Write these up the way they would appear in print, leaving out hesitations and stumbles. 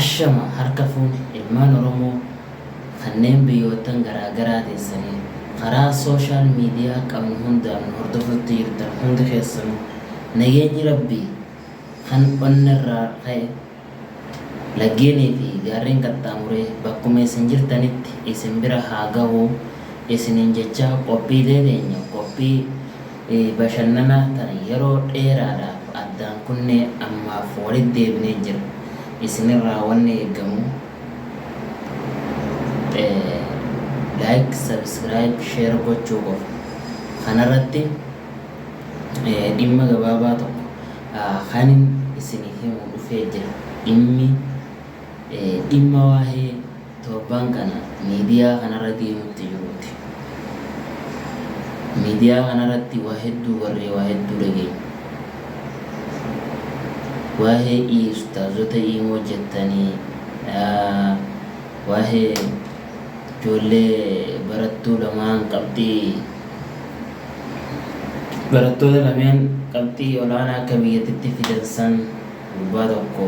Ashama harka fuune ilmaan Oromoo kanneen biyyootan garaagaraa teessanii karaa sooshaal miidiyaa qabnu hundaan hordofatti jirtan hundi keessanuu nageenyi Rabbii kan onnirraa ka'e laggeenii fi gaarreen qaxxaamuree bakkuma isin jirtanitti isin bira haa ga'u isiniin jecha qophiilee teenya qophii bashannanaa tan yeroo dheeraadhaaf addaan kunnee ammaaf walitti deebinee jira. Isinirraa wanni eegamu like, subscribe, share gochuu qofa. Kanarratti dhimma gabaabaa tokko kanin isinii himuu dhufee jira. Dhimma waa'ee torbaan kana miidiyaa kanarra deemutti jiruuti. Miidiyaa kanarratti waa hedduu barree waa hedduu dhageenya. Waa'ee ustaazota hojjetanii waa'ee ijoollee barattuu lamaan barattoota lameen qabxii olaanaa akka biyyattitti fidansan gurbaa tokko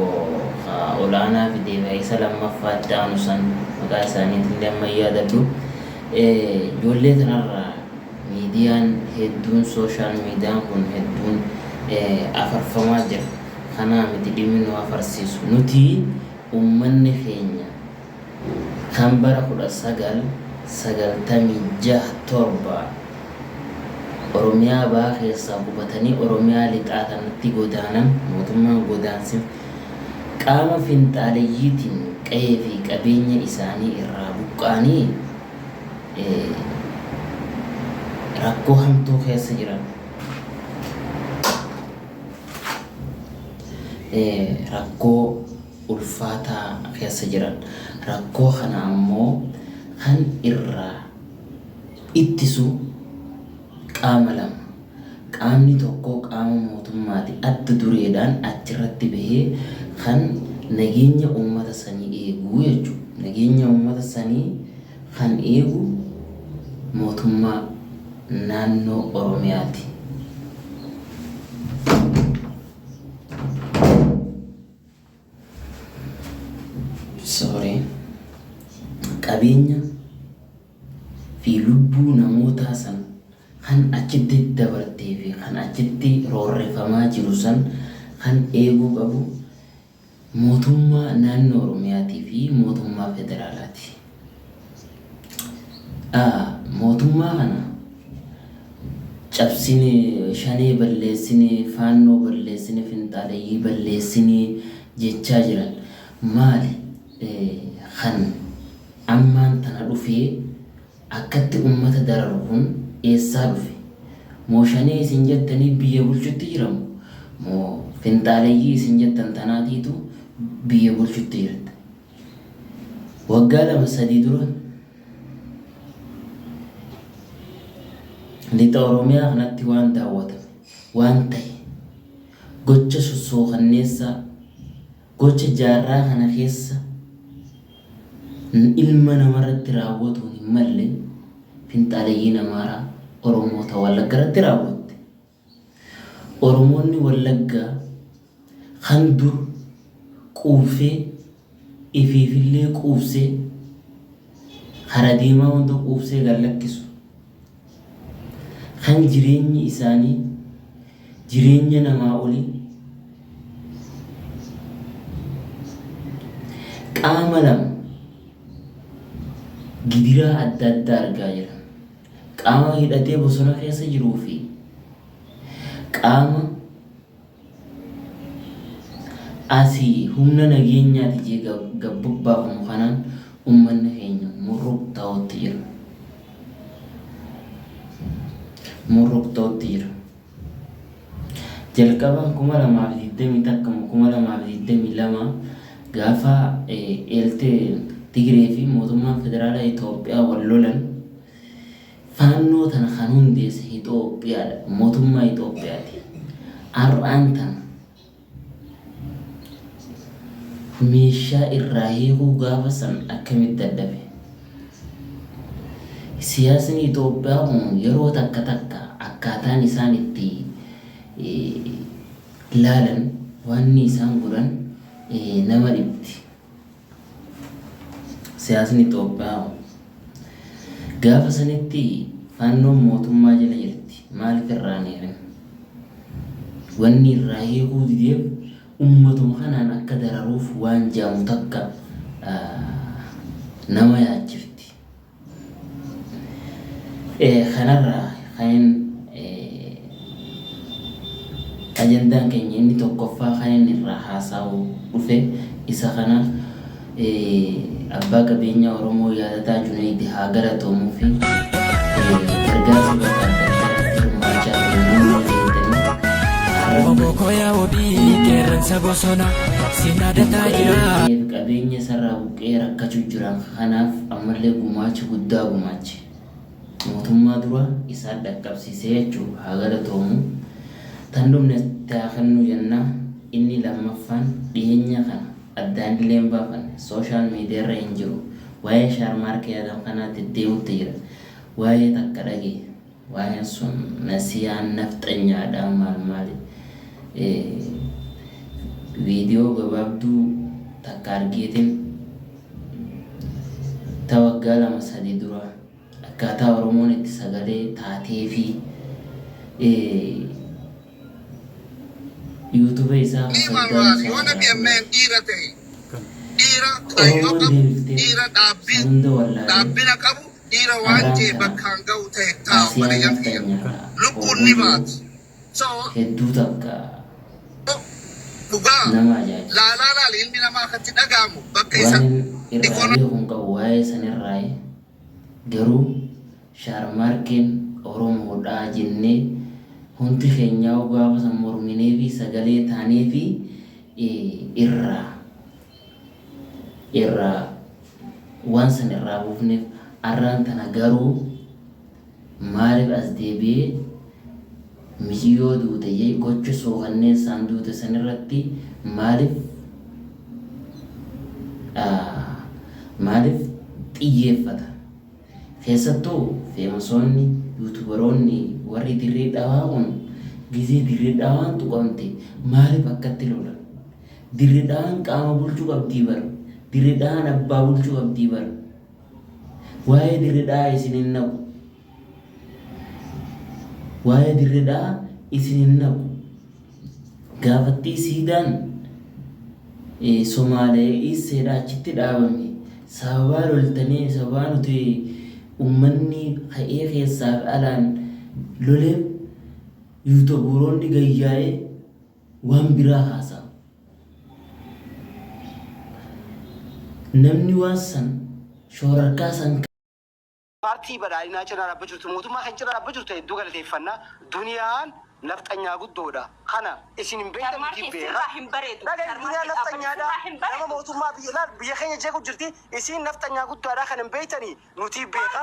olaanaa fidee isa lammaffaa itti aanu san maqaa isaaniitiin amma yaadadhu. Ijoollee kanarraa miidiyaan hedduun sooshaal miidiyaan kun hedduun afarfamaa jira. Kanaa miti dhimmi nu afarsiisu nuti uummanni keenya kan bara 1997 Oromiyaa bahaa keessaa qubatanii Oromiyaa lixaa kanatti godaanan mootummaan godaansi qaama finxaaleeyyiitiin qe'ee fi qabeenya isaanii irraa buqqaanii rakkoo hamtuu keessa jiran. Rakkoo ulfaataa keessa jiran. Rakkoo kana ammoo kan irraa ittisu qaama lama. Qaamni tokko qaama mootummaati adda dureedhaan achirratti bahee kan nageenya uummata sanii eeguu jechuudha. Nageenya uummata sanii kan eegu mootummaa naannoo Oromiyaati. Qabeenya fi lubbuu namootaa san kan achitti dabartee fi kan achitti roorrifamaa jiru san kan eeguu qabu mootummaa naannoo Oromiyaatii fi mootummaa federaalaati. Mootummaa kana cabsine, shanee balleessine, faannoo balleessine, finxaaleeyyii balleessine jechaa jiran maali? Kan ammaan tana dhufee akkatti uummata dararu kun eessaa dhufe? Moo shanee isin jettanii biyya bulchutti jiramu? Moo finxaaleeyyii isin jettan tanaatiitu biyya bulchutti jirta? Waggaa 2-3 dura lixa Oromiyaa kanatti waan daawwatame waan ta'e gocha sossookanneessaa gocha jaarraa kana keessa ilma namarratti raawwatuun hin malle finxaaleeyyii Amaaraa Oromoota Wallaggaratti raawwatte. Oromoonni Wallaggaa kan dur quufee ifiifillee quufsee hara deemaa hunda quufsee gallakkisu kan jireenyi isaanii jireenya namaa olii qaama lama gidiraa adda addaa argaa jira. Qaama hidhatee bosona keessa jiruu fi qaama asii humna nageenyaati jee gabbubbaafamu kanaan uummanni keenya murruqtaa'utti jira. Jalqabaan 2022 gaafa eeltee Tigiree fi mootummaan federaalaa Itoophiyaa wal lolan faannoo tana kan hundeesse Itoophiyaadha. Mootummaa Itoophiyaati. Har'aan tana meeshaa irraa hiikuu gaafa san akkamitti dadhabe? Siyaasni Itoophiyaa kun yeroo takka akkaataan isaan itti ilaalan waan isaan godhan nama dhibdi. siyaasni Itoophiyaa gaafa sanitti fannoon mootummaa jala jirti maaliif irraa neerin wanni irraa hiikuu dideef ummatuma kanaan akka dararuuf waan jaamu takka nama yaachifti kanarraa kan ajandaan keenya inni tokkoffaa kan inni irraa haasa'uu dhufe isa kana abbaa qabeenya Oromoo yaadataa Junayd haa galatoomuu fi gargaarsa bakka adda addaatti hirmaachaa qabeenya sarraa buqqee rakkachuu jiran kanaaf ammallee gumaacha guddaa gumaache mootummaa dura isaan dhaqqabsiisee jechuu haa galatoomu tan dhumne taakannu jenna inni lammaffaan dhiyeenya kana addaan illee baafanne sooshaal miidiyaa irra hin jiru waa'ee shaarmaarkee adam kanaatti deemutti jira waa'ee takka dhagee waa'een sun nasiyaan nafxanyaadhaa maali viidiyoo gabaabduu takka argeetiin waggaa 2-3 dura akkaataa Oromoon itti sagalee taatee fi YouTube isaa fayyadamuun hedduu takka nama ajaa'iba waan irraa beekuun qabu waa'ee sanirraa garuu shaarmaarkeen Oromoodhaa jennee hundi keenyaa gaafa san morminee fi sagalee taanee fi irraa waan san irraa buufneef arraan tana garuu maaliif as deebi'ee mijiyyoo duute jee gochisuu kanneen isaan duute san irratti maaliif xiyyeeffata keessattuu feemasoonni yuutubaroonni warri dirree dhawaa kun gizee dirree dhawaan tuqamte maaliif akkatti lolan dirree dhawaan qaama bulchuu qabdii bara dirree dhawaan abbaa bulchuu qabdii bara waa'ee dirree dhawaa isin hin naqu waa'ee dirree dhawaa isin hin naqu gaafattii siidaan Somaalee isseedhaa achitti dhaabame sababaa loltanii sababaa nuti ummanni ka'ee keessaaf alaan loleef yuutubaroonni gayyaa'ee waan biraa haasa'a namni waan san shoorarkaa san paartii badhaadhinaa cinaa dhaabba jirtu mootummaa kan cinaa dhaabba jirtu hedduu galateeffannaa duniyaan nafxanyaa guddoodha kana isin hin beektan duniyaan nafxanyaadha nama mootummaa biyya keenya jeequ jirti isin nafxanyaa guddaadha kan hin beektanii nuti beeka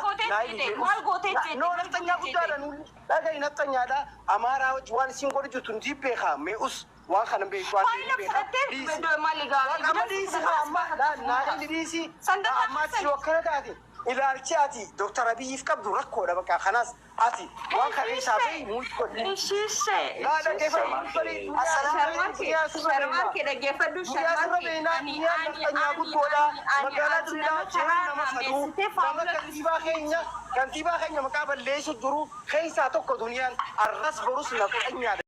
nafxanyaa guddaadha dhagahi nafxanyaadha amaaraa wajji waan isin godhu jirtu nuti beeka mee'us waan kana beeku waan ilaalchi ati Dr. Abiyyiif qabdu rakkoodha bakka kanas ati waan kana isaa fi muuti godhe shaarmaarkee dhaggeeffadhu shaarmaarkee kantiibaa keenya maqaa balleessu jiru keessaa tokko duniyaan arras borus nafxanyaadha